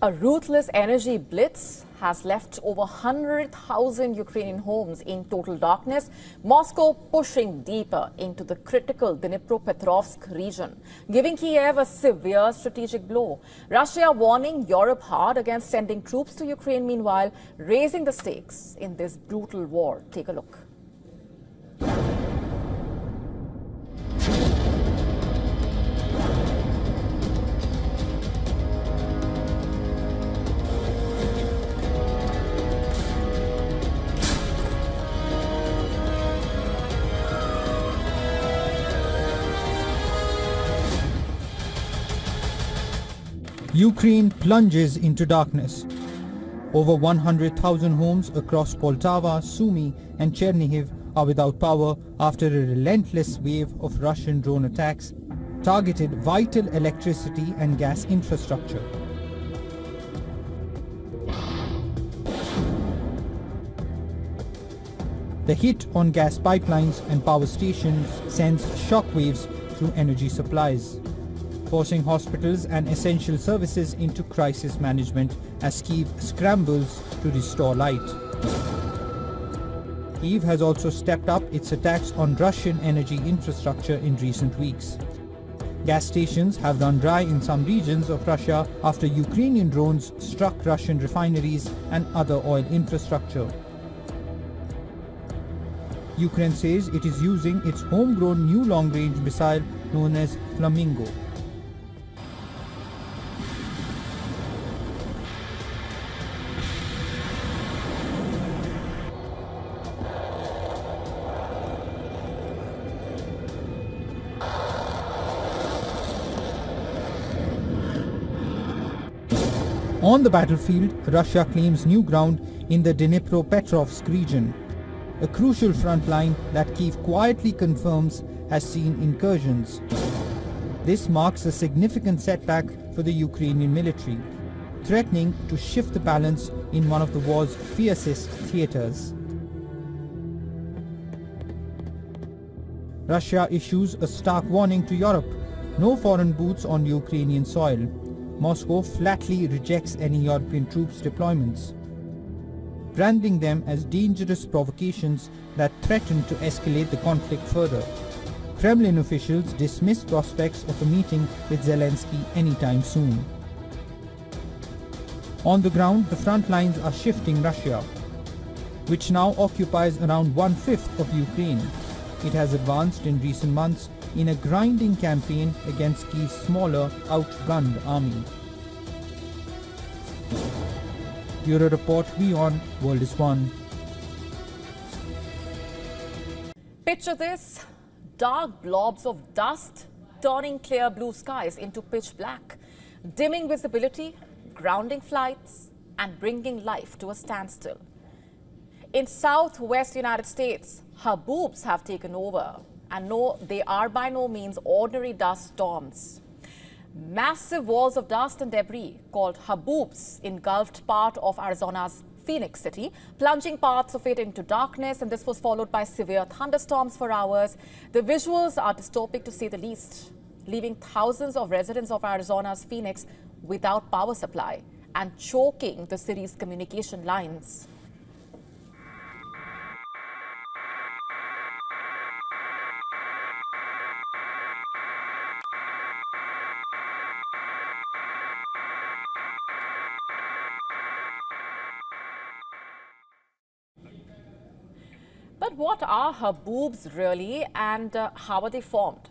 A ruthless energy blitz has left over 100,000 Ukrainian homes in total darkness, Moscow pushing deeper into the critical Dnipropetrovsk region, giving Kiev a severe strategic blow. Russia warning Europe hard against sending troops to Ukraine, meanwhile raising the stakes in this brutal war. Take a look. Ukraine plunges into darkness. Over 100,000 homes across Poltava, Sumy and Chernihiv are without power after a relentless wave of Russian drone attacks targeted vital electricity and gas infrastructure. The hit on gas pipelines and power stations sends shockwaves through energy supplies, forcing hospitals and essential services into crisis management as Kyiv scrambles to restore light. Kyiv has also stepped up its attacks on Russian energy infrastructure in recent weeks. Gas stations have run dry in some regions of Russia after Ukrainian drones struck Russian refineries and other oil infrastructure. Ukraine says it is using its homegrown new long-range missile known as Flamingo. On the battlefield, Russia claims new ground in the Dnipropetrovsk region, a crucial front line that Kyiv quietly confirms has seen incursions. This marks a significant setback for the Ukrainian military, threatening to shift the balance in one of the war's fiercest theaters. Russia issues a stark warning to Europe: no foreign boots on Ukrainian soil. Moscow flatly rejects any European troops deployments, branding them as dangerous provocations that threaten to escalate the conflict further. Kremlin officials dismiss prospects of a meeting with Zelensky anytime soon. On the ground, the front lines are shifting Russia, which now occupies around 1/5 of Ukraine. It has advanced in recent months in a grinding campaign against Kyiv's smaller, outgunned army. Bureau Report, WION World is One. Picture this: dark blobs of dust turning clear blue skies into pitch black, dimming visibility, grounding flights, and bringing life to a standstill. In southwest United States, haboobs have taken over, and no, they are by no means ordinary dust storms. Massive walls of dust and debris called haboobs engulfed part of Arizona's Phoenix City, plunging parts of it into darkness, and this was followed by severe thunderstorms for hours. The visuals are dystopic to say the least, leaving thousands of residents of Arizona's Phoenix without power supply and choking the city's communication lines. But what are haboobs really, and how are they formed?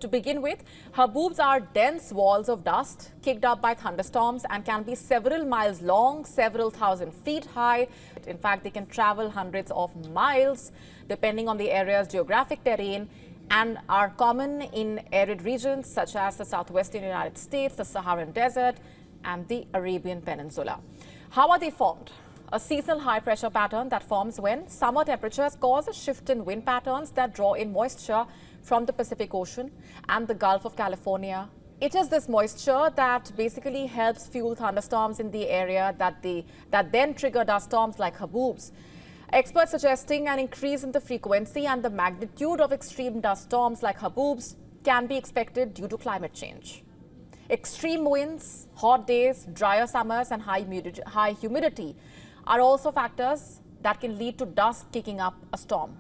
To begin with, haboobs are dense walls of dust kicked up by thunderstorms and can be several miles long, several thousand feet high. In fact, they can travel hundreds of miles depending on the area's geographic terrain, and are common in arid regions such as the southwestern United States, the Saharan Desert, and the Arabian Peninsula. How are they formed? A seasonal high-pressure pattern that forms when summer temperatures cause a shift in wind patterns that draw in moisture from the Pacific Ocean and the Gulf of California. It is this moisture that basically helps fuel thunderstorms in the area that then trigger dust storms like haboobs. Experts suggesting an increase in the frequency and the magnitude of extreme dust storms like haboobs can be expected due to climate change. Extreme winds, hot days, drier summers and high humidity are also factors that can lead to dust kicking up a storm.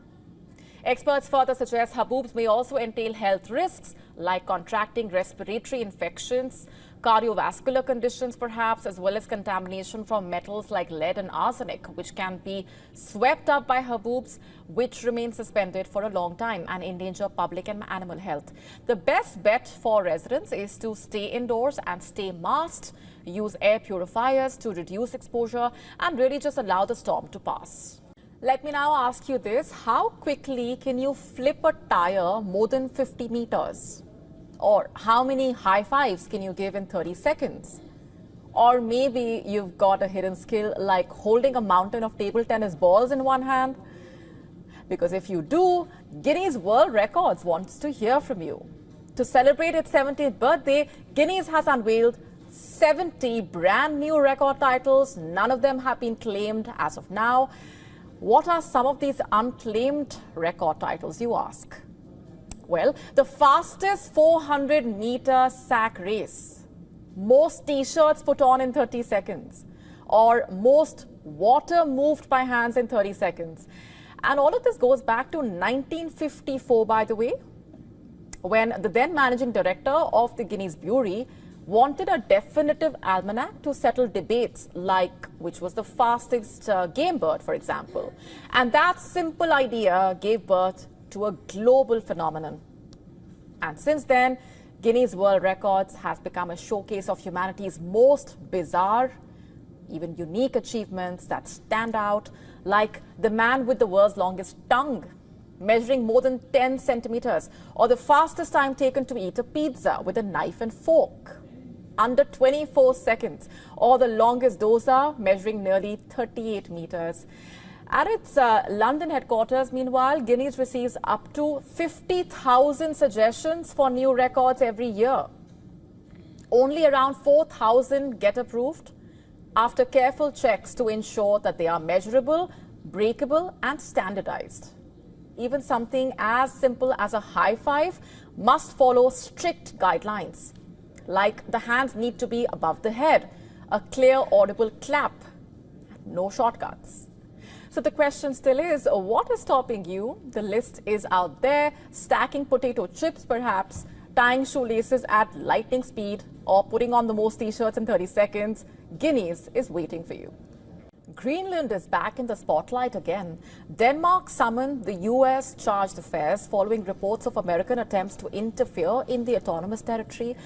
Experts further suggest haboobs may also entail health risks like contracting respiratory infections, cardiovascular conditions perhaps, as well as contamination from metals like lead and arsenic, which can be swept up by haboobs, which remain suspended for a long time and endanger public and animal health. The best bet for residents is to stay indoors and stay masked, use air purifiers to reduce exposure, and really just allow the storm to pass. Let me now ask you this: how quickly can you flip a tire more than 50 meters? Or how many high fives can you give in 30 seconds? Or maybe you've got a hidden skill like holding a mountain of table tennis balls in one hand? Because if you do, Guinness World Records wants to hear from you. To celebrate its 70th birthday, Guinness has unveiled 70 brand new record titles. None of them have been claimed as of now. What are some of these unclaimed record titles, you ask? Well, the fastest 400-meter sack race, most t-shirts put on in 30 seconds, or most water moved by hands in 30 seconds. And all of this goes back to 1954, by the way, when the then managing director of the Guinness Brewery wanted a definitive almanac to settle debates like which was the fastest game bird, for example. And that simple idea gave birth to a global phenomenon. And since then, Guinness World Records has become a showcase of humanity's most bizarre, even unique achievements that stand out, like the man with the world's longest tongue, measuring more than 10 centimeters, or the fastest time taken to eat a pizza with a knife and fork, under 24 seconds, or the longest dosa, measuring nearly 38 meters. At its London headquarters, meanwhile, Guinness receives up to 50,000 suggestions for new records every year. Only around 4,000 get approved after careful checks to ensure that they are measurable, breakable, and standardized. Even something as simple as a high five must follow strict guidelines, like the hands need to be above the head, a clear audible clap, no shortcuts. So the question still is, what is stopping you? The list is out there: stacking potato chips perhaps, tying shoelaces at lightning speed, or putting on the most t-shirts in 30 seconds. Guinness is waiting for you. Greenland is back in the spotlight again. Denmark summoned the U.S. charged affairs following reports of American attempts to interfere in the autonomous territory.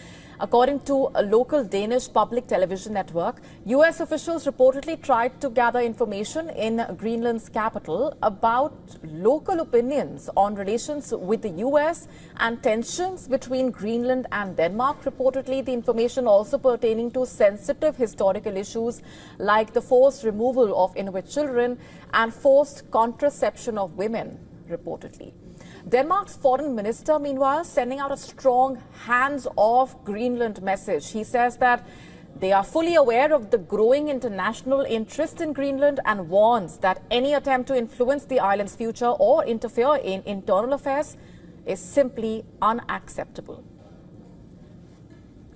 According to a local Danish public television network, U.S. officials reportedly tried to gather information in Greenland's capital about local opinions on relations with the U.S. and tensions between Greenland and Denmark. Reportedly, the information also pertaining to sensitive historical issues like the forced removal of Inuit children and forced contraception of women, reportedly. Denmark's foreign minister, meanwhile, sending out a strong hands-off Greenland message. He says that they are fully aware of the growing international interest in Greenland and warns that any attempt to influence the island's future or interfere in internal affairs is simply unacceptable.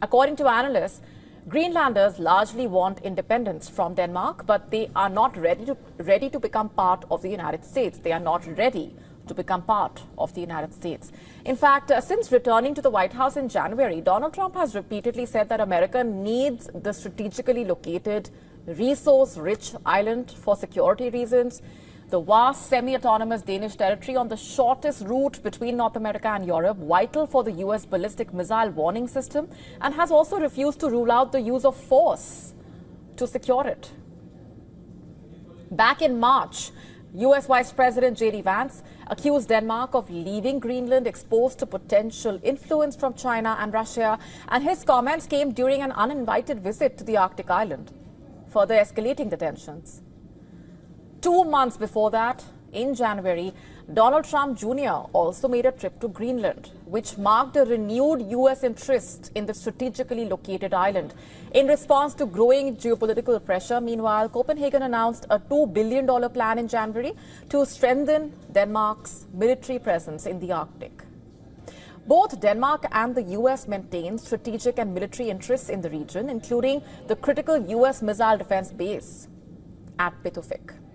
According to analysts, Greenlanders largely want independence from Denmark, but they are not ready to become part of the United States. They are not ready to become part of the United States. In fact, since returning to the White House in January, Donald Trump has repeatedly said that America needs the strategically located, resource-rich island for security reasons. The vast semi-autonomous Danish territory on the shortest route between North America and Europe, vital for the U.S. ballistic missile warning system, and has also refused to rule out the use of force to secure it. Back in March, U.S. Vice President J.D. Vance accused Denmark of leaving Greenland exposed to potential influence from China and Russia, and his comments came during an uninvited visit to the Arctic island, further escalating the tensions. 2 months before that, in January, Donald Trump Jr. also made a trip to Greenland, which marked a renewed U.S. interest in the strategically located island. In response to growing geopolitical pressure, meanwhile, Copenhagen announced a $2 billion plan in January to strengthen Denmark's military presence in the Arctic. Both Denmark and the US maintain strategic and military interests in the region, including the critical US missile defense base at Pituffik.